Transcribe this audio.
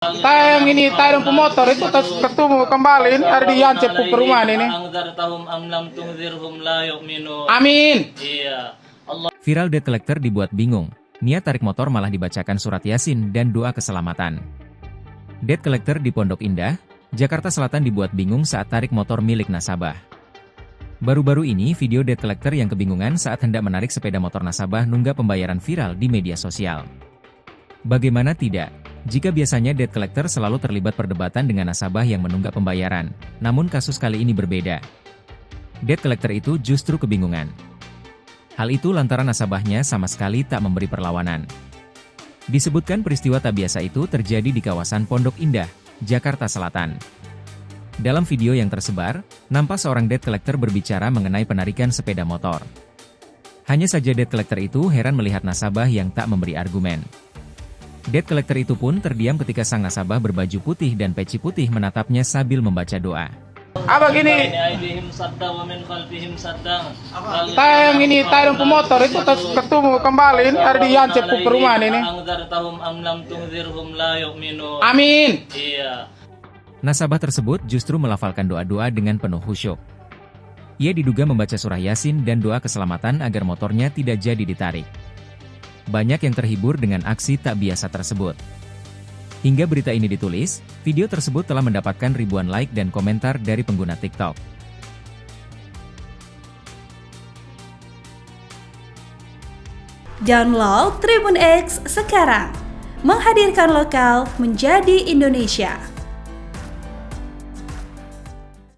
Tayang ini tayang pemotor itu ketemu kembali ini ada di Yancep perumahan ini. Amin. Viral debt collector dibuat bingung. Niat tarik motor malah dibacakan surat Yasin dan doa keselamatan. Debt collector di Pondok Indah, Jakarta Selatan dibuat bingung saat tarik motor milik nasabah. Baru-baru ini video debt collector yang kebingungan saat hendak menarik sepeda motor nasabah nunggak pembayaran viral di media sosial. Bagaimana tidak? Jika biasanya debt collector selalu terlibat perdebatan dengan nasabah yang menunggak pembayaran, namun kasus kali ini berbeda. Debt collector itu justru kebingungan. Hal itu lantaran nasabahnya sama sekali tak memberi perlawanan. Disebutkan peristiwa tak biasa itu terjadi di kawasan Pondok Indah, Jakarta Selatan. Dalam video yang tersebar, nampak seorang debt collector berbicara mengenai penarikan sepeda motor. Hanya saja debt collector itu heran melihat nasabah yang tak memberi argumen. Debt collector itu pun terdiam ketika sang nasabah berbaju putih dan peci putih menatapnya sambil membaca doa. Apa gini? Tayang ini tayang pemotor itu ketemu kembali ini ada di Yancep perumahan ini. Amin. Nasabah tersebut justru melafalkan doa-doa dengan penuh khusyuk. Ia diduga membaca surah Yasin dan doa keselamatan agar motornya tidak jadi ditarik. Banyak yang terhibur dengan aksi tak biasa tersebut. Hingga berita ini ditulis, video tersebut telah mendapatkan ribuan like dan komentar dari pengguna TikTok. Download Tribun X sekarang, menghadirkan lokal menjadi Indonesia.